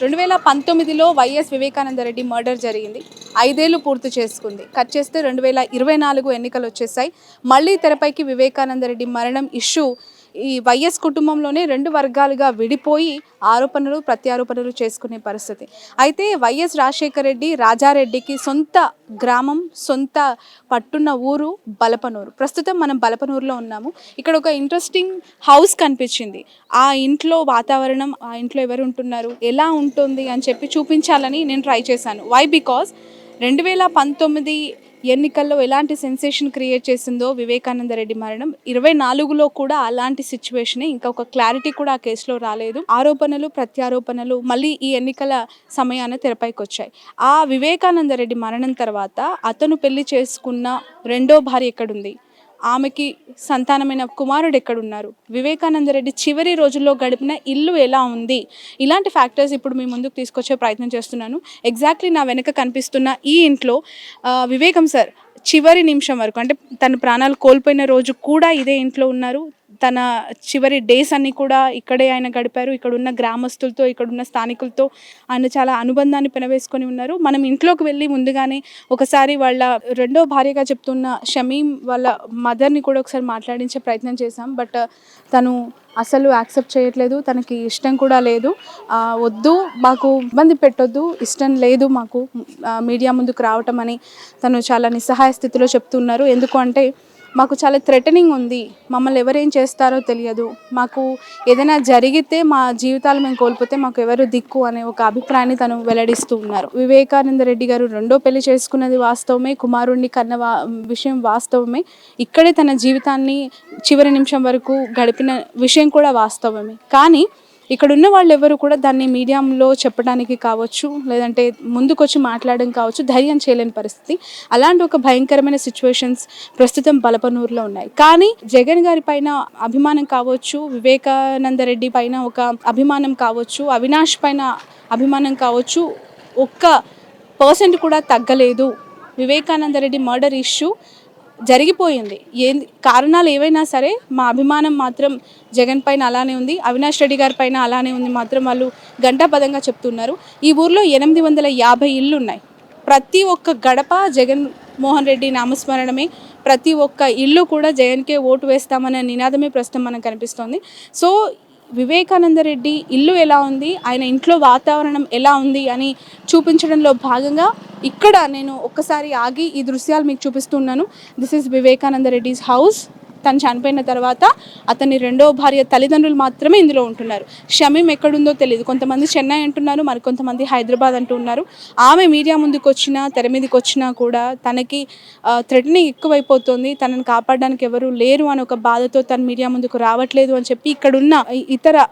2019లో YS Vivekananda Reddy murder జరిగింది. 5 ఏళ్లు పూర్తి చేసుకుంది. కట్ చేస్తే 2024 ఎన్నికలు వచ్చేసాయి. మళ్ళీ తెరపైకి వివేకానంద రెడ్డి మరణం ఇష్యూ ఈ వైఎస్ కుటుంబంలోనే 2 వర్గాలుగా విడిపోయి ఆరోపణలు ప్రత్యారోపణలు చేసుకునే పరిస్థితి. అయితే వైఎస్ రాజశేఖర రెడ్డి రాజారెడ్డికి సొంత గ్రామం, సొంత పట్టున్న ఊరు బలపనూరు. ప్రస్తుతం మనం బలపనూరులో ఉన్నాము. ఇక్కడ ఒక ఇంట్రెస్టింగ్ హౌస్ కనిపించింది. ఆ ఇంట్లో వాతావరణం, ఆ ఇంట్లో ఎవరు ఉంటున్నారు, ఎలా ఉంటుంది అని చెప్పి చూపించాలని నేను ట్రై చేశాను. వై? బికాజ్ 2019 ఎన్నికల్లో ఎలాంటి సెన్సేషన్ క్రియేట్ చేసిందో వివేకానంద రెడ్డి మరణం, 24లో కూడా అలాంటి సిచ్యువేషనే. ఇంకా ఒక క్లారిటీ కూడా ఆ కేసులో రాలేదు. ఆరోపణలు ప్రత్యారోపణలు మళ్ళీ ఈ ఎన్నికల సమయాన తెరపైకి వచ్చాయి. ఆ వివేకానంద రెడ్డి మరణం తర్వాత అతను పెళ్లి చేసుకున్న రెండో భార్య ఎక్కడుంది, ఆమెకి సంతానమైన కుమారుడు ఎక్కడున్నారు, వివేకానంద రెడ్డి చివరి రోజుల్లో గడిపిన ఇల్లు ఎలా ఉంది, ఇలాంటి ఫ్యాక్టర్స్ ఇప్పుడు మీ ముందుకు తీసుకొచ్చే ప్రయత్నం చేస్తున్నాను. ఎగ్జాక్ట్లీ నా వెనక కనిపిస్తున్న ఈ ఇంట్లో వివేకం సార్ చివరి నిమిషం వరకు, అంటే తన ప్రాణాలు కోల్పోయిన రోజు కూడా ఇదే ఇంట్లో ఉన్నారు. తన చివరి డేస్ అన్నీ కూడా ఇక్కడే ఆయన గడిపారు. ఇక్కడ ఉన్న గ్రామస్తులతో, ఇక్కడున్న స్థానికులతో ఆయన చాలా అనుబంధాన్ని పెనవేసుకొని ఉన్నారు. మనం ఇంట్లోకి వెళ్ళి ముందుగానే ఒకసారి వాళ్ళ రెండో భార్యగా చెప్తున్న షమీం వాళ్ళ మదర్ని కూడా ఒకసారి మాట్లాడించే ప్రయత్నం చేశాం. బట్ తను అసలు యాక్సెప్ట్ చేయట్లేదు, తనకి ఇష్టం కూడా లేదు. వద్దు, మాకు ఇబ్బంది పెట్టొద్దు, ఇష్టం లేదు మాకు మీడియా ముందుకు రావటం అని తను చాలా నిస్సహాయ స్థితిలో చెప్తున్నారు. ఎందుకు అంటే మాకు చాలా థ్రెటనింగ్ ఉంది, మమ్మల్ని ఎవరేం చేస్తారో తెలియదు, మాకు ఏదైనా జరిగితే మా జీవితాలు మేము కోల్పోతే మాకు ఎవరు దిక్కు అనే ఒక అభిప్రాయాన్ని తను వెల్లడిస్తూ ఉన్నారు. వివేకానంద రెడ్డి గారు రెండో పెళ్లి చేసుకున్నది వాస్తవమే, కుమారుణ్ణి కన్న విషయం వాస్తవమే, ఇక్కడే తన జీవితాన్ని చివరి నిమిషం వరకు గడిపిన విషయం కూడా వాస్తవమే. కానీ ఇక్కడ ఉన్న వాళ్ళు ఎవరు కూడా దాన్ని మీడియాలో చెప్పడానికి కావచ్చు, లేదంటే ముందుకొచ్చి మాట్లాడడం కావచ్చు, ధైర్యం చేయలేని పరిస్థితి. అలాంటి ఒక భయంకరమైన సిచ్యువేషన్స్ ప్రస్తుతం బలపనూరులో ఉన్నాయి. కానీ జగన్ గారి పైన అభిమానం కావచ్చు, వివేకానంద రెడ్డి పైన ఒక అభిమానం కావచ్చు, అవినాష్ పైన అభిమానం కావచ్చు, 1% కూడా తగ్గలేదు. వివేకానంద రెడ్డి మర్డర్ ఇష్యూ జరిగిపోయింది. కారణాలు ఏవైనా సరే మా అభిమానం మాత్రం జగన్ పైన అలానే ఉంది, అవినాష్ రెడ్డి గారి పైన అలానే ఉంది మాత్రం వాళ్ళు గంటాపదంగా చెప్తున్నారు. ఈ ఊర్లో 850 ఇళ్ళు ఉన్నాయి. ప్రతి ఒక్క గడప జగన్ మోహన్ రెడ్డి నామస్మరణమే, ప్రతి ఒక్క ఇల్లు కూడా జగన్కే ఓటు వేస్తామనే నినాదమే ప్రస్తుతం మనకు కనిపిస్తోంది. సో వివేకానంద రెడ్డి ఇల్లు ఎలా ఉంది, ఆయన ఇంట్లో వాతావరణం ఎలా ఉంది అని చూపించడంలో భాగంగా ఇక్కడ నేను ఒక్కసారి ఆగి ఈ దృశ్యాలు మీకు చూపిస్తున్నాను. This is Vivekananda Reddy's house. తను చనిపోయిన తర్వాత అతని రెండో భార్య తల్లిదండ్రులు మాత్రమే ఇందులో ఉంటున్నారు. షమీం ఎక్కడుందో తెలియదు. కొంతమంది చెన్నై అంటున్నారు, మరికొంతమంది హైదరాబాద్ అంటున్నారు. ఆమె మీడియా ముందుకు వచ్చినా, తెర మీదకి వచ్చినా కూడా తనకి థ్రెటనింగ్ ఎక్కువైపోతుంది, తనని కాపాడడానికి ఎవరు లేరు అని ఒక బాధతో తను మీడియా ముందుకు రావట్లేదు అని చెప్పి ఇక్కడున్న ఇతర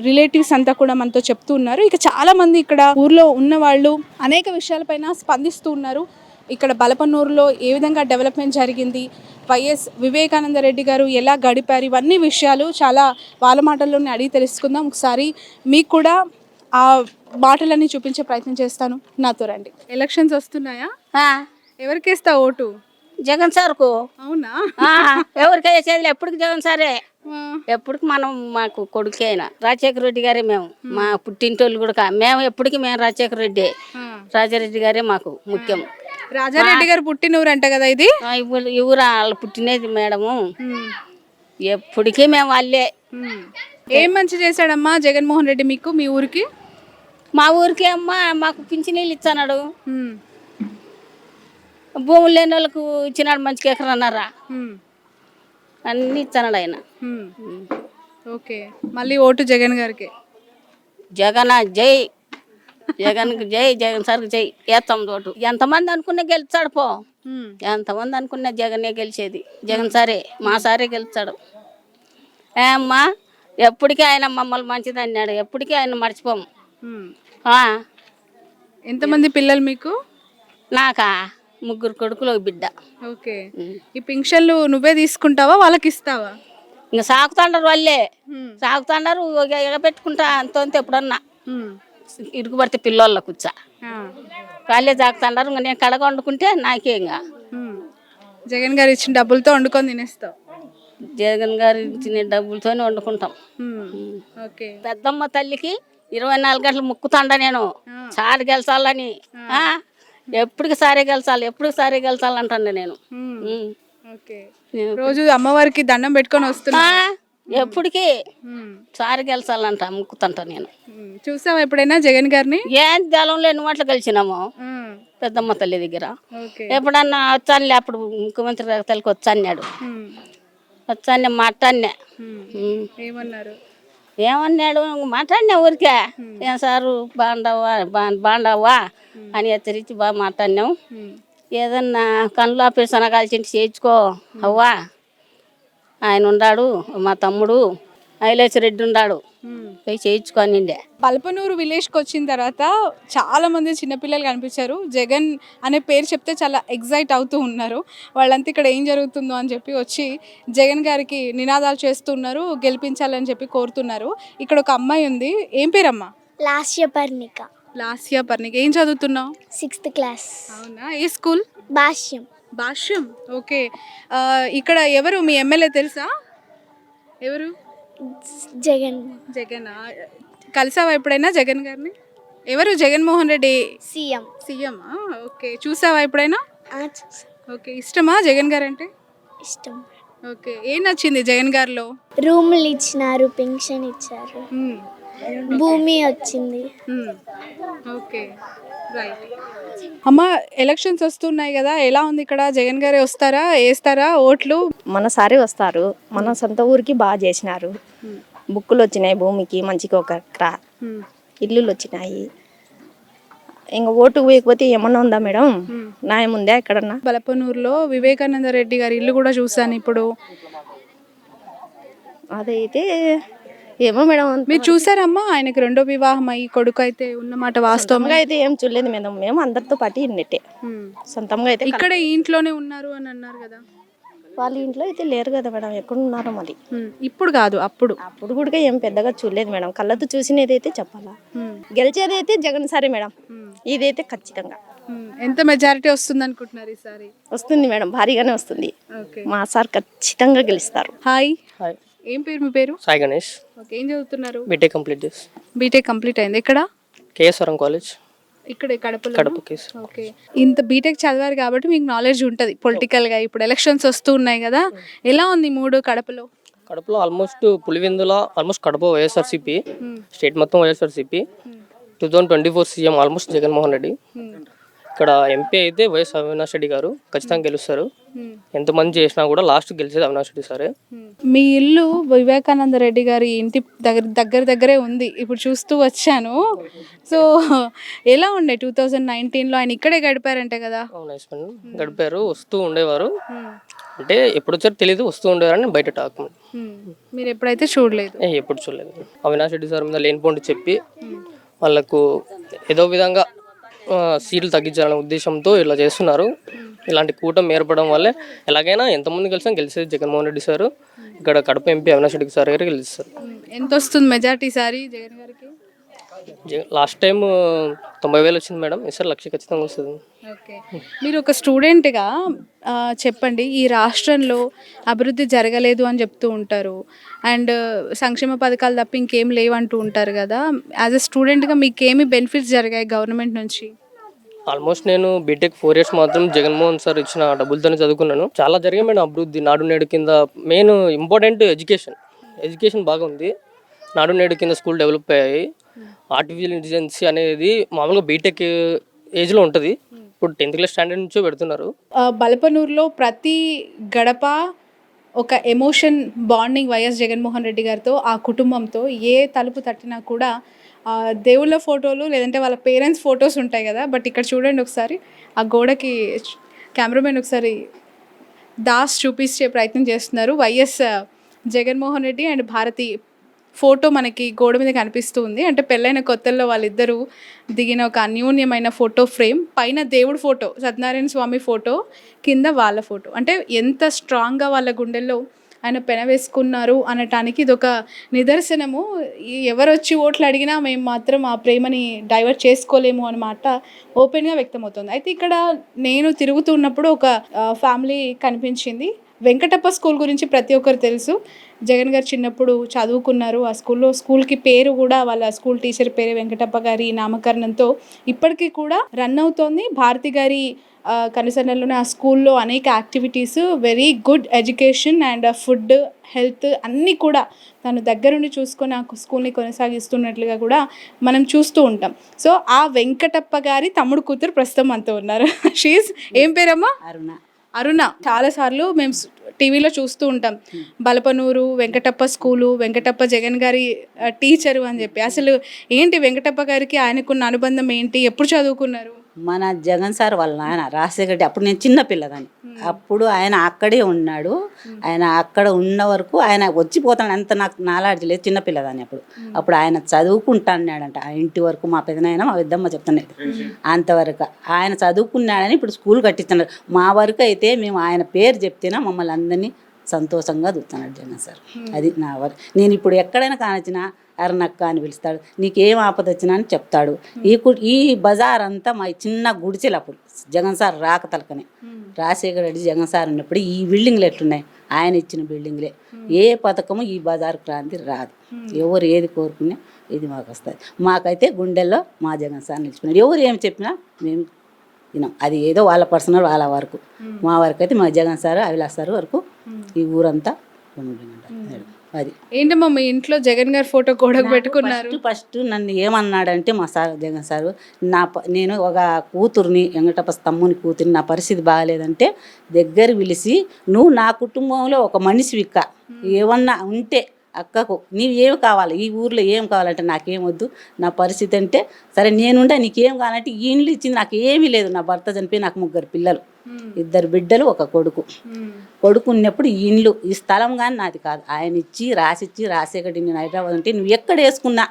రిలేటివ్స్ అంతా కూడా మనతో చెప్తూ ఉన్నారు. ఇక చాలామంది ఇక్కడ ఊర్లో ఉన్న వాళ్ళు అనేక విషయాలపైన స్పందిస్తూ ఉన్నారు. ఇక్కడ బలపనూరులో ఏ విధంగా డెవలప్మెంట్ జరిగింది, వైఎస్ వివేకానంద రెడ్డి గారు ఎలా గడిపారు, ఇవన్నీ విషయాలు చాలా వాళ్ళ మాటల్లోనే అడిగి తెలుసుకుందాం. ఒకసారి మీకు కూడా ఆ మాటలన్నీ చూపించే ప్రయత్నం చేస్తాను, నాతో రండి. ఎలక్షన్స్ వస్తున్నాయా? ఎవరికి వేస్తా ఓటు? జగన్ సార్కు. అవునా? ఎవరికి వేసేది ఎప్పటికి జగన్ సారే, ఎప్పటికి మనం మాకు కొడుకే అయినా రాజశేఖర రెడ్డి గారే. మేము మా పుట్టింటోళ్ళు కూడా మేము ఎప్పటికీ మేము రాజశేఖర రెడ్డి, రాజారెడ్డి గారే మాకు ముఖ్యం. రాజారెడ్డి గారు పుట్టినూరు అంట కదా ఇది? ఈ ఊరు వాళ్ళు పుట్టినది మేడము, ఎప్పటికీ మేము వాళ్ళే. ఏం మంచి చేశాడమ్మా జగన్మోహన్ రెడ్డి మీకు మీ ఊరికి? మా ఊరికి అమ్మ మాకు పింఛనీళ్ళు ఇచ్చాడు, భూములు లేని వాళ్ళకు ఇచ్చినాడు, మంచిగా ఎకరన్నారా అన్ని ఇచ్చాడు ఆయన. ఓకే, మళ్ళీ ఓటు జగన్ గారికి. జగన్ జై, జగన్కి జై, జగన్ సార్కి జై. వేస్తాం ఓటు. ఎంతమంది అనుకున్నా గెలిచాడు పో, ఎంతమంది అనుకున్నా జగనే గెలిచేది. జగన్ సారే, మా సారే గెలిచాడు. అమ్మా ఎప్పటికీ ఆయన మమ్మల్ని మంచిది అన్నాడు, ఎప్పటికీ ఆయన మర్చిపోము. ఎంతమంది పిల్లలు మీకు? నాకా 3 కొడుకులు, 1 బిడ్డ. ఓకే, ఈ పింఛన్లు నువ్వే తీసుకుంటావా వాళ్ళకి ఇస్తావా? ఇంకా సాగుతాండారు వాళ్ళే, సాగుతాండారు. ఎగబెట్టుకుంటా అంత ఎప్పుడన్నా ఇరుకు పడితే పిల్లోళ్ళ కూర్చా వాళ్ళే సాగుతాండారు. ఇంకా నేను కడగ వండుకుంటే నాకే. ఇంకా జగన్ గారు ఇచ్చిన డబ్బులతో వండుకొని తినేస్తావు? జగన్ గారు ఇచ్చిన డబ్బులతోనే వండుకుంటాం. ఓకే, పెద్దమ్మ తల్లికి 24 గంటలు ముక్కుతాండా నేను సారి గెలిచాలని. ఎప్పటికి సారే గెలిచాలి, ఎప్పటికి సారే గెలిచాలంటాను నేను. ఓకే, రోజు అమ్మవారికి దండం పెట్టుకొని వస్తున్నా, ఎప్పటికి సారి గెలిచాలంట ముక్కుతంట నేను. చూసావా ఎప్పుడైనా జగన్ గారిని? ఏం జలం లేని వాటిలో కలిసినాము పెద్దమ్మ తల్లి దగ్గర. ఎప్పుడన్నా వచ్చానులే, అప్పుడు ముఖ్యమంత్రి తల్లికి వచ్చాన్నాడు, వచ్చాను మాట్లాడినా. ఏమన్నారు? ఏమన్నాడు మాట్లాడినా ఊరికే, ఏం సారు బాండవ్వా అని హెచ్చరించి బాగా మాట్లాడినాం. ఏదన్నా కళ్ళు ఆపరేషన్ కాల్చింటి చేయించుకో అవ్వా, ఆయన ఉన్నాడు, మా తమ్ముడు ఐలేష్ రెడ్డి ఉన్నాడు, పోయి చేయించుకోనిండే. పల్పనూరు విలేజ్కి వచ్చిన తర్వాత చాలా మంది చిన్నపిల్లలు కనిపించారు. జగన్ అనే పేరు చెప్తే చాలా ఎగ్జైట్ అవుతూ ఉన్నారు. వాళ్ళంతా ఇక్కడ ఏం జరుగుతుందో అని చెప్పి వచ్చి జగన్ గారికి నినాదాలు చేస్తున్నారు, గెలిపించాలని చెప్పి కోరుతున్నారు. ఇక్కడ ఒక అమ్మాయి ఉంది, ఏం పేరమ్మా? లాస్యపర్ణిక. లాస్యపర్ణిక. ఏం చదువుతున్నావు? 6th class. అవునా, ఏ స్కూల్? భాష్యం. భాష్యం. ఓకే, ఇక్కడ ఎవరు మీ ఎమ్మెల్యే తెలుసా? ఎవరు? జగన్. జగన్. కలిసావా ఎప్పుడైనా జగన్ గారిని? ఎవరు? Jaganmohan Reddy CM. CM. Okay, చూసావా ఎప్పుడైనా? ఓకే, ఇష్టమా జగన్ గారు అంటే? ఇష్టం. ఓకే, ఏం నచ్చింది జగన్ గారిలో? రూములు ఇచ్చినారు, పెన్షన్ ఇచ్చారు, భూమి వచ్చింది. Okay, right. అమ్మ, ఎలక్షన్స్ వస్తున్నాయి కదా, ఎలా ఉంది ఇక్కడ? జగన్ గారే వస్తారా, వేస్తారా ఓట్లు? మన సారే వస్తారు, మన సొంత ఊరికి బాగా చేసినారు. బుక్కులు వచ్చినాయి, భూమికి మంచిగా ఒక ఎకరా, ఇల్లులు వచ్చినాయి. ఇంకా ఓటు వేయకపోతే ఏమన్నా ఉందా మేడం? న్యాయం ఉందా ఎక్కడన్నా? బలపనూరులో వివేకానంద రెడ్డి గారి ఇల్లు కూడా చూసాను ఇప్పుడు. అదైతే ఏమో మేడం. మీరు చూసారమ్మా? ఆయనకి రెండో వివాహం అయ్యి కొడుకు అయితే ఉన్నమాట వాస్తవంగా అయితే ఏం చూడలేదు మేడం, మేము అందరితో పాటు ఇన్నట్టే సొంతంగా అయితే. ఇక్కడ ఈ ఇంట్లోనే ఉన్నారు అని అన్నారు కదా, వాళ్ళ ఇంట్లో అయితే లేరు కదా మేడం, ఎక్కడ ఉన్నారో మరి. ఇప్పుడు కాదు, అప్పుడు అప్పుడు కూడా ఏం పెద్దగా చూడలేదు మేడం, కళ్ళతో చూసినది అయితే చెప్పాలా. గెలిచేది అయితే జగన్ సారే మేడం, ఇదైతే ఖచ్చితంగా. ఎంత మెజారిటీ వస్తుంది అనుకుంటున్నారు ఈసారి? వస్తుంది మేడం, భారీగానే వస్తుంది. మా సార్ ఖచ్చితంగా గెలుస్తారు. హాయ్. హాయ్, ఏం పేరు మీ పేరు? సాయి గణేష్. ఓకే, ఏం చదువుతున్నారు? బీటెక్ కంప్లీట్ చేసి. బీటెక్ కంప్లీట్ అయింది ఎక్కడ? కేఎస్వరం కాలేజ్, ఇక్కడ కడపలో. కడప కేసు. ఓకే, ఇంత బీటెక్ చదివారు కాబట్టి మీకు నాలెడ్జ్ ఉంటుంది పొలిటికల్గా. ఇప్పుడు ఎలక్షన్స్ వస్తూ ఉన్నాయి కదా, ఎలా ఉంది మూడు కడపలో? కడపలో almost Pulivendula almost Kadapa YSRCP, state మొత్తం వైఎస్ఆర్సీపీ. 2024 CM almost Jaganmohan Reddy. ఇక్కడ ఎంపీ అయితే వైఎస్ అవినాష్ రెడ్డి గారు ఖచ్చితంగా గెలుస్తారు. ఎంతమంది చేసినా కూడా లాస్ట్ గెలిచేది అవినాష్ రెడ్డి సరే. మీ ఇల్లు వివేకానంద రెడ్డి గారి ఇంటి దగ్గరే ఉంది, ఇప్పుడు చూస్తూ వచ్చాను. సో ఎలా ఉండే 2019లో? ఆయన ఇక్కడే గడిపారంటే కదా? అవును, గడిపారు, వస్తూ ఉండేవారు. అంటే ఎప్పుడు వచ్చారో తెలియదు, వస్తూ ఉండేవారని బయట టాక్. మీరు ఎప్పుడైతే చూడలేదు? ఎప్పుడు చూడలేదు. అవినాష్ రెడ్డి సార్ మీద లేని పోండి చెప్పి వాళ్ళకు ఏదో విధంగా సీట్లు తగ్గించాలనే ఉద్దేశంతో ఇలా చేస్తున్నారు. ఇలాంటి కూటమి ఏర్పడడం వల్లే ఎలాగైనా ఎంతమంది కలిసినా గెలిచేది జగన్మోహన్ రెడ్డి సార్. ఇక్కడ కడప ఎంపీ అవినాష్ రెడ్డి సార్ గారు గెలుస్తారు. ఎంత వస్తుంది మెజార్టీ సారి జగన్ గారికి? లాస్ట్ టైం 90,000 వచ్చింది మేడం, ఈసారి 1,00,000 ఖచ్చితంగా వస్తుంది. ఓకే, మీరు ఒక స్టూడెంట్గా చెప్పండి, ఈ రాష్ట్రంలో అభివృద్ధి జరగలేదు అని చెప్తూ ఉంటారు, అండ్ సంక్షేమ పథకాలు తప్ప ఇంకేం లేవంటూ ఉంటారు కదా. యాజ్ అ స్టూడెంట్గా మీకు ఏమి బెనిఫిట్స్ జరిగాయి గవర్నమెంట్ నుంచి? ఆల్మోస్ట్ నేను బీటెక్ 4 years మాత్రం జగన్మోహన్ సార్ ఇచ్చిన డబ్బులతోనే చదువుకున్నాను. చాలా జరిగాయి మేడం అభివృద్ధి. నాడు నేడు కింద మెయిన్ ఇంపార్టెంట్ ఎడ్యుకేషన్ బాగా ఉంది. నాడు నేడు కింద స్కూల్ డెవలప్ అయ్యాయి. ఆర్టిఫిషియల్ ఇంటెలిజెన్స్ అనేది మామూలుగా బీటెక్ ఏజ్లో ఉంటుంది, ఇప్పుడు 10th class స్టాండర్డ్ నుంచో పెడుతున్నారు. బలపనూరులో ప్రతి గడప ఒక emotion bonding YS Jaganmohan Reddy గారితో, ఆ కుటుంబంతో. ఏ తలుపు తట్టినా కూడా దేవుళ్ళ ఫోటోలు లేదంటే వాళ్ళ పేరెంట్స్ ఫొటోస్ ఉంటాయి కదా. బట్ ఇక్కడ చూడండి ఒకసారి, ఆ గోడకి కెమెరామెన్ ఒకసారి దాస్ చూపించే ప్రయత్నం చేస్తున్నారు. YS Jaganmohan Reddy and Bharathi photo మనకి గోడ మీద కనిపిస్తూ ఉంది. అంటే పెళ్ళైన కొత్తల్లో వాళ్ళిద్దరూ దిగిన ఒక అన్యోన్యమైన ఫోటో ఫ్రేమ్. పైన దేవుడి ఫోటో, సత్యనారాయణ స్వామి ఫోటో, కింద వాళ్ళ ఫోటో. అంటే ఎంత స్ట్రాంగ్గా వాళ్ళ గుండెల్లో ఆయన పెన వేసుకున్నారు అనటానికి ఇదొక నిదర్శనము. ఎవరు వచ్చి ఓట్లు అడిగినా మేము మాత్రం ఆ ప్రేమని డైవర్ట్ చేసుకోలేము అన్నమాట ఓపెన్గా వ్యక్తమవుతుంది. అయితే ఇక్కడ నేను తిరుగుతున్నప్పుడు ఒక ఫ్యామిలీ కనిపించింది. వెంకటప్ప స్కూల్ గురించి ప్రతి ఒక్కరు తెలుసు. జగన్ గారు చిన్నప్పుడు చదువుకున్నారు ఆ స్కూల్కి పేరు కూడా వాళ్ళ స్కూల్ టీచర్ పేరు వెంకటప్ప గారి నామకరణంతో ఇప్పటికీ కూడా రన్ అవుతోంది. భారతి గారి కనుసన్నల్లోనే ఆ స్కూల్లో అనేక activities, very good education and food, health అన్నీ కూడా తను దగ్గరుండి చూసుకొని ఆ స్కూల్ని కొనసాగిస్తున్నట్లుగా కూడా మనం చూస్తూ ఉంటాం. సో ఆ వెంకటప్ప గారి తమ్ముడు కూతురు ప్రస్తుతం మనతో ఉన్నారు. షీజ్ ఏం పేరమ్మా? అరుణ. చాలాసార్లు మేము టీవీలో చూస్తూ ఉంటాం, బలపనూరు వెంకటప్ప స్కూలు, వెంకటప్ప జగన్ గారి టీచరు అని చెప్పి. అసలు ఏంటి వెంకటప్ప గారికి ఆయనకున్న అనుబంధం ఏంటి, ఎప్పుడు చదువుకున్నారు? మన జగన్ సార్ వాళ్ళ నాయన రాజశేఖర్, అప్పుడు నేను చిన్న పిల్లదాన్ని, అప్పుడు ఆయన అక్కడే ఉన్నాడు. ఆయన అక్కడ ఉన్న వరకు ఆయన వచ్చిపోతాడు, అంత నాకు నాలెడ్జ్ లేదు, చిన్న పిల్లదాన్ని అప్పుడు ఆయన చదువుకుంటాన్నాడంట ఆ ఇంటి వరకు. మా పెదనాయన మా పెద్దమ్మ చెప్తున్నాడు అంతవరకు ఆయన చదువుకున్నాడని ఇప్పుడు స్కూల్ కట్టిస్తున్నారు. మా వరకు అయితే మేము ఆయన పేరు చెప్తేనే మమ్మల్ని అందరినీ సంతోషంగా చూస్తున్నాడు జగన్ సార్. అది నా వరకు. నేను ఇప్పుడు ఎక్కడైనా కానొచ్చినా అరుణక్క అని పిలుస్తాడు, నీకేం ఆపద వచ్చినా అని చెప్తాడు. ఈ బజార్ అంతా మా చిన్న గుడిచెలు అప్పుడు జగన్ సార్ రాక తలకనే. రాజశేఖర రెడ్డి జగన్ సార్ ఉన్నప్పుడు ఈ బిల్డింగ్లు ఎట్లున్నాయి, ఆయన ఇచ్చిన బిల్డింగ్లే. ఏ పథకము ఈ బజార్ క్రాంతి రాదు. ఎవరు ఏది కోరుకున్నా ఇది మాకు వస్తుంది. మాకైతే గుండెల్లో మా జగన్ సార్ నిలిచిపోయినాడు. ఎవరు ఏమి చెప్పినా మేము వినాం. అది ఏదో వాళ్ళ పర్సనల్ వాళ్ళ వరకు. మా వరకు అయితే మా జగన్ సార్ అవిలాస్ సార్ వరకు ఈ ఊరంతా అది. ఏంటమ్మా మీ ఇంట్లో జగన్ గారి ఫోటో కూడా పెట్టుకున్నారు? ఫస్ట్ నన్ను ఏమన్నాడంటే మా సార్ జగన్ సారు, నేను ఒక కూతుర్ని, వెంకటప్ప తమ్ముని కూతుర్ని, నా పరిస్థితి బాగాలేదంటే దగ్గర పిలిచి, నువ్వు నా కుటుంబంలో ఒక మనిషివిక్క, ఏమన్నా ఉంటే అక్కకు నీవు ఏమి కావాలి, ఈ ఊర్లో ఏం కావాలంటే నాకేం వద్దు, నా పరిస్థితి అంటే సరే నేనుండే, నీకేం కావాలంటే ఈ ఇండ్లు ఇచ్చింది నాకు ఏమీ లేదు. నా భర్త చనిపోయి నాకు 3 పిల్లలు, 2 బిడ్డలు, 1 కొడుకు. కొడుకు ఉన్నప్పుడు ఈ ఇండ్లు, ఈ స్థలం కానీ నాది కాదు, ఆయన ఇచ్చి రాసిచ్చి రాజశేఖర్ నేను హైదరాబాద్ అంటే నువ్వు ఎక్కడ వేసుకున్నా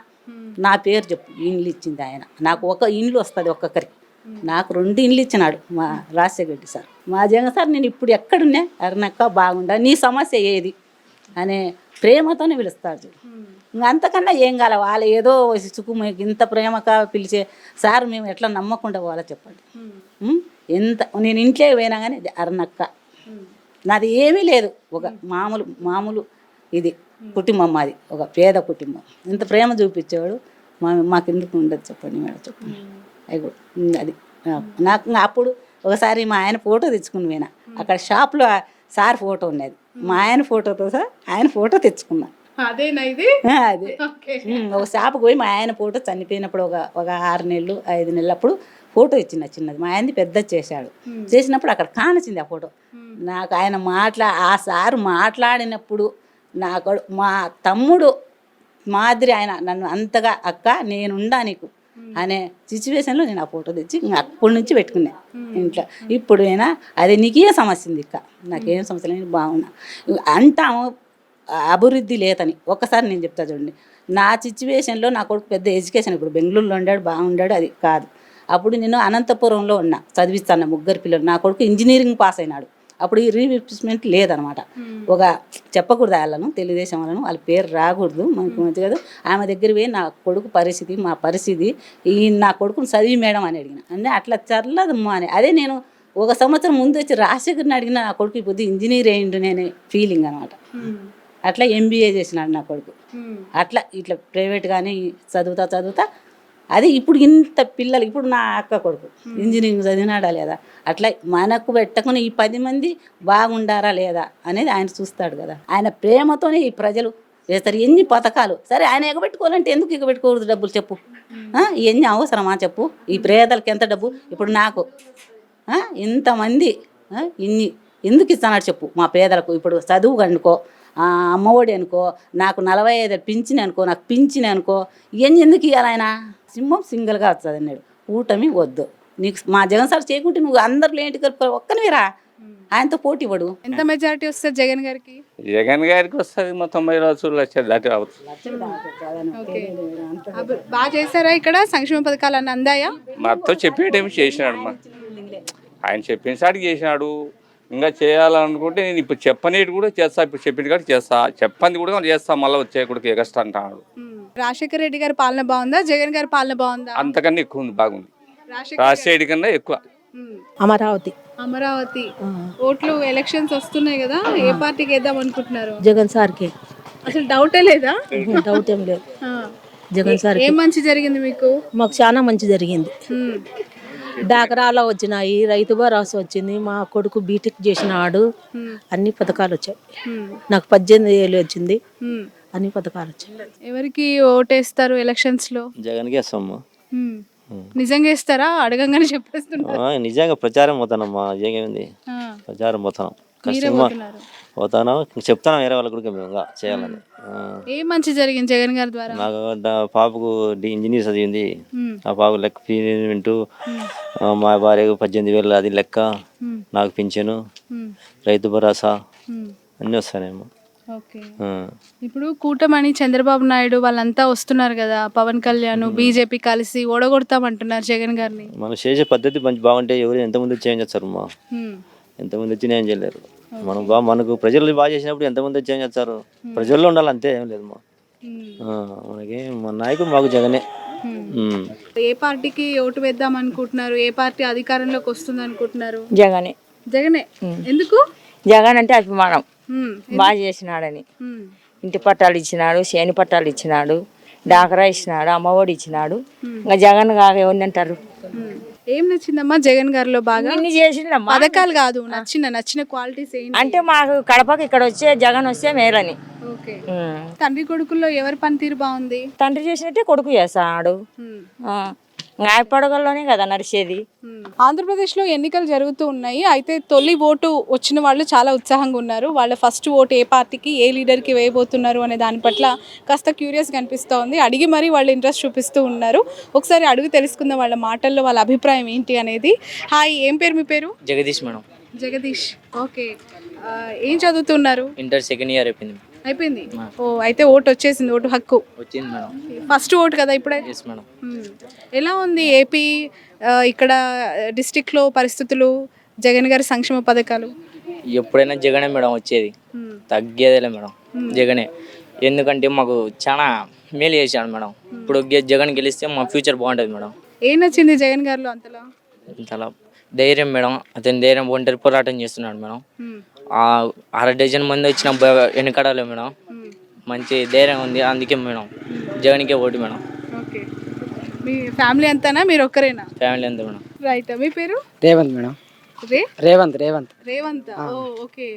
నా పేరు చెప్పు, ఈ ఇండ్లు ఇచ్చింది ఆయన. నాకు 1 ఇండ్లు వస్తుంది ఒక్కొక్కరికి, నాకు 2 ఇండ్లు ఇచ్చినాడు మా రాజశేఖర్ రెడ్డి సార్. మా జగన్ సార్ నేను ఇప్పుడు ఎక్కడున్నా అరుణక్క బాగుండా, నీ సమస్య ఏది అనే ప్రేమతోనే పిలుస్తాడు. ఇంకా అంతకన్నా ఏం కావాలి, వాళ్ళు ఏదో సుకుమ ఇంత ప్రేమగా పిలిచే సార్ మేము ఎట్లా నమ్మకుండా పోవాలో చెప్పండి. ఎంత నేను ఇంట్లో పోయినా కానీ అరుణక్క, నాది ఏమీ లేదు, ఒక మామూలు ఇది కుటుంబం, మాది ఒక పేద కుటుంబం. ఇంత ప్రేమ చూపించేవాడు మాకు ఎందుకు ఉండదు చెప్పండి మేడం, చెప్పండి. అది నాకు అప్పుడు ఒకసారి మా ఆయన ఫోటో తెచ్చుకుని పోయినా, అక్కడ షాప్లో సార్ ఫోటో ఉన్నది, మా ఆయన ఫోటోతో సార్ ఆయన ఫోటో తెచ్చుకున్నా. అదే ఒక షాప్కి పోయి మా ఆయన ఫోటో చనిపోయినప్పుడు ఒక 6 నెలలు 5 నెలలు అప్పుడు ఫోటో ఇచ్చిన చిన్నది, మా ఆయనది పెద్ద చేశాడు. చేసినప్పుడు అక్కడ కానొచ్చింది ఆ ఫోటో నాకు. ఆయన ఆ సార్ మాట్లాడినప్పుడు మా తమ్ముడు మాదిరి ఆయన నన్ను అంతగా, అక్క నేనుండా నీకు అనే సిచ్యువేషన్లో నేను ఆ ఫోటో తెచ్చి అప్పటి నుంచి పెట్టుకున్నా ఇంట్లో. ఇప్పుడు అయినా అది నీకే సమస్య ఉంది, ఇక్క నాకేం సమస్య లేదు, బాగున్నా అంటాము. అభివృద్ధి లేదని ఒక్కసారి నేను చెప్తా చూడండి, నా సిచ్యువేషన్లో నా కొడుకు పెద్ద ఎడ్యుకేషన్, ఇప్పుడు బెంగళూరులో ఉండాడు బాగుండాడు, అది కాదు. అప్పుడు నేను అనంతపురంలో ఉన్నా చదివిస్తాను 3 పిల్లలు. నా కొడుకు ఇంజనీరింగ్ పాస్ అయినాడు. అప్పుడు ఈ రీఇన్వెస్ట్మెంట్ లేదనమాట. ఒక చెప్పకూడదు వాళ్ళను, తెలుగుదేశం వాళ్ళను, వాళ్ళ పేరు రాకూడదు మనకు మంచి కదా. ఆమె దగ్గర పోయి నా కొడుకు పరిస్థితి, మా పరిస్థితి, నా కొడుకుని చదివి మేడం అని అడిగిన, అంటే అట్లా చర్లదమ్మా అని. అదే నేను 1 సంవత్సరం ముందు వచ్చి రాజశేఖర్ని అడిగిన, నా కొడుకు ఇప్పుడు ఇంజనీర్ అయ్యిండు నేను ఫీలింగ్ అనమాట. అట్లా MBA చేసినాడు నా కొడుకు. అట్లా ఇట్లా ప్రైవేట్ కానీ చదువుతా అది ఇప్పుడు ఇంత పిల్లలు, ఇప్పుడు నా అక్క కొడుకు ఇంజనీరింగ్ చదివినాడా లేదా, అట్లా మనకు పెట్టకుండా ఈ 10 మంది బాగుండారా లేదా అనేది ఆయన చూస్తాడు కదా. ఆయన ప్రేమతోనే ఈ ప్రజలు చేస్తారు. ఎన్ని పథకాలు సరే ఆయన ఎగబెట్టుకోవాలంటే ఎందుకు ఎగబెట్టుకోకూడదు, డబ్బులు చెప్పు, ఇవన్నీ అవసరమా చెప్పు. ఈ పేదలకు ఎంత డబ్బు, ఇప్పుడు నాకు ఇంతమంది ఇన్ని ఎందుకు ఇస్తానాడు చెప్పు. మా పేదలకు ఇప్పుడు చదువు అనుకో, అమ్మఒడి అనుకో, నాకు 45 పింఛన్ అనుకో, నాకు పింఛన్ అనుకో, ఇవన్నీ ఎందుకు ఇవ్వాలి ఆయన. సింహం సింగిల్గా వస్తుంది అన్నాడు, కూటమి వద్దు నీకు. మా జగన్ సార్ చేయకుంటే నువ్వు అందరిలో ఏంటి ఒక్కనివిరా, ఆయనతో పోటీ పడు. ఎంత మెజారిటీ వస్తుంది జగన్ గారికి? జగన్ గారికి వస్తుంది 90 లక్షలు దాటి రావచ్చు. బాగా చేశారా ఇక్కడ? సంక్షేమ పథకాలు అన్నీ అందాయా? మొత్తం చెప్పేటేమి చేసినాడు, ఆయన చెప్పిన సాటికి చేసినాడు. ఇంకా చేయాలనుకుంటే నేను ఇప్పుడు చెప్పనేది కూడా చేస్తా, ఇప్పుడు చెప్పిన కాదు చేస్తా, చెప్పంది కూడా చేస్తా, మళ్ళీ వచ్చే కూడా కష్టం అంటాడు. రాజశేఖర రెడ్డి గారి పాలన బాగుందా, జగన్ గారి పాలన బాగుందా? అంతకన్నా ఎక్కువ ఉంది, బాగుంది. రాజశేఖర్ కన్నా ఎక్కువ అమరావతి అమరావతి ఓట్లు ఎలక్షన్స్ వస్తున్నాయి కదా, ఏ పార్టీకి వేద్దాం అనుకుంటున్నారు? జగన్ సార్కి అసలు డౌటే లేదా? డౌట్ ఏం లేదు. ఆ. జగన్ సార్ ఏం మంచి జరిగింది మీకు? మాకు చాలా మంచి జరిగింది. డాకరాలో వచ్చినాయి, రైతు భరోసా వచ్చింది, మా కొడుకు బీటెక్ చేసినాడు, అన్ని పథకాలు వచ్చాయి. నాకు 18 ఏళ్ళు వచ్చింది, అన్ని పథకాలు వచ్చాయి. ఎవరికి ఓటేస్తారు ఎలక్షన్స్ లో? జగన్కి వేస్తామ్మా. నిజంగా వేస్తారా? అడగంగానే చెప్పేస్తున్నారు. నిజంగా ప్రచారం పోతానమ్మా. ఏమైంది ప్రచారం పోతాం, కష్టమా పోతాను, చెప్తాను వేరే వాళ్ళ కూడా మేము ఇంకా చేయాలని. ఏం మంచి జరిగింది జగన్ గారి ద్వారా? నాకు పాపకు ఇంజనీర్ చదివింది, ఆ పాపకు లెక్క పేమెంట్, మా భార్యకు 18,000 అది లెక్క, నాకు పింఛను, రైతు భరోసా అన్నీ వస్తానేమో. ఓకే. ఇప్పుడు కూటమని చంద్రబాబు నాయుడు వాళ్ళంతా వస్తున్నారు కదా, పవన్ కళ్యాణ్ బీజేపీ కలిసి ఓడగొడతామంటున్నారు జగన్ గారిని. మనం చేసే పద్ధతి మంచి బాగుంటే ఎవరు ఎంతమంది చేంజ్ చేస్తారు అమ్మా, ఎంతమంది వచ్చి ఏం చేయలేరు. మనం మనకు ప్రజలు బాగా చేసినప్పుడు ఎంతమంది చేంజ్ చేస్తారు, ప్రజల్లో ఉండాలి అంతే, ఏం లేదు మా మనకి మన నాయకుడు మాకు జగనే. ఏ పార్టీకి ఓటు వేద్దాం అనుకుంటున్నారు? ఏ పార్టీ అధికారంలోకి వస్తుంది అనుకుంటున్నారు? జగనే. జగనే. ఎందుకు? జగన్ అంటే అభిమానం, బాగా చేసినాడని. ఇంటి పట్టాలు ఇచ్చినాడు, చేని పట్టాలు ఇచ్చినాడు, డాకరా ఇచ్చినాడు, అమ్మఒడి ఇచ్చినాడు. ఇంకా జగన్ కాగా ఎవరిని అంటారు? ఏం నచ్చిందమ్మా జగన్ గారిలో బాగా? ఇన్ని చేసిండమ్మా. పథకాలు కాదు, నచ్చిన క్వాలిటీస్ ఏంటి? అంటే మాకు కడపకి ఇక్కడ వచ్చే జగన్ వస్తే మేలని. ఓకే. తండ్రి కొడుకుల్లో ఎవరి పనితీరు బాగుంది? తండ్రి చేసినట్టే కొడుకు చేస్తాడు. పడగల్లోనే కదా నడిచేది. ఆంధ్రప్రదేశ్లో ఎన్నికలు జరుగుతూ ఉన్నాయి. అయితే తొలి ఓటు వచ్చిన వాళ్ళు చాలా ఉత్సాహంగా ఉన్నారు. వాళ్ళ ఫస్ట్ ఓటు ఏ పార్టీకి, ఏ లీడర్కి వేయబోతున్నారు అనే దాని పట్ల కాస్త క్యూరియస్గా అనిపిస్తోంది. అడిగి మరీ వాళ్ళు ఇంట్రెస్ట్ చూపిస్తూ ఉన్నారు. ఒకసారి అడుగు తెలుసుకుందాం వాళ్ళ మాటల్లో వాళ్ళ అభిప్రాయం ఏంటి అనేది. హాయ్, ఏం పేరు మీ పేరు? జగదీష్ మేడం. జగదీష్, ఓకే. ఏం చదువుతున్నారు? ఇంటర్ సెకండ్ ఇయర్ అయిపోయింది. ఓ, అయితే ఓటు వచ్చేసింది, ఓటు హక్కు వచ్చింది మేడం. ఫస్ట్ ఓటు కదా ఇప్పుడే? Yes madam. ఎలా ఉంది ఏపీ ఇక్కడ డిస్ట్రిక్ట్లో పరిస్థితులు, జగన్ గారి సంక్షేమ పథకాలు? ఎప్పుడైనా జగనే మేడం వచ్చేది, తగ్గేదేలే మేడం జగనే. ఎందుకంటే మాకు చాలా మేలు చేశాడు మేడం. ఇప్పుడు జగన్ గెలిస్తే మా ఫ్యూచర్ బాగుంటుంది మేడం. ఏం నచ్చింది జగన్ గారిలో అంతలా? చాలా ధైర్యం మేడం, అతని ధైర్యం, ఒంటరి పోరాటం చేస్తున్నాడు మేడం. 6 డజన్ మంది వచ్చిన వెనకడాలి మేడం, మంచి ధైర్యం ఉంది. అందుకే మేడం జగన్కే ఓటు మేడం. ఓకే. మీ ఫ్యామిలీ అంతానా, మీరు ఒక్కరేనా? ఫ్యామిలీ అంతా మేడం. రైట్. మీ పేరు? రేవంత్ మేడం. రేవంత్. ఓ, ఓకే.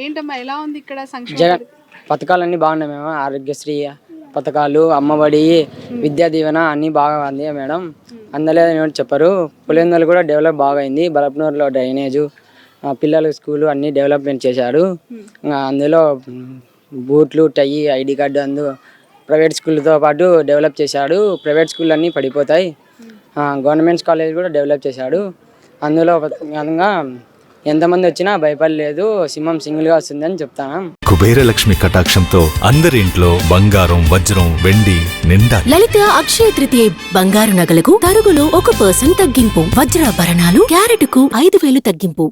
ఏంటమ్మా ఎలా ఉంది ఇక్కడ సంక్షేమ జగన్ పథకాలన్నీ బాగున్నాయి మేడం. ఆరోగ్యశ్రీ పథకాలు, అమ్మఒడి, విద్యా దీవెన అన్నీ బాగా ఉంది మేడం. అందులో చెప్పరు. పులివెందులు కూడా డెవలప్ బాగా అయింది. బలపనూరులో డ్రైనేజు, పిల్లల స్కూలు అన్నీ డెవలప్మెంట్ చేశాడు. అందులో బూట్లు, టై, ఐడి కార్డు ప్రైవేట్ స్కూల్తో పాటు డెవలప్ చేశాడు. ప్రైవేట్ స్కూల్ అన్నీ పడిపోతాయి. గవర్నమెంట్ కాలేజ్ కూడా డెవలప్ చేశాడు. అందులో ఎంతమంది వచ్చినా భయపడలేదు, సింహం సింగిల్గా వస్తుందని చెప్తాను. కుబేర లక్ష్మి కటాక్షంతో అందరి ఇంట్లో బంగారం, వజ్రం, వెండి నిండా. లలిత అక్షయ తృతీయ బంగారు నగలకు తరుగులో 1% తగ్గింపు. వజ్రాభరణాలు క్యారెట్కు 5,000 తగ్గింపు.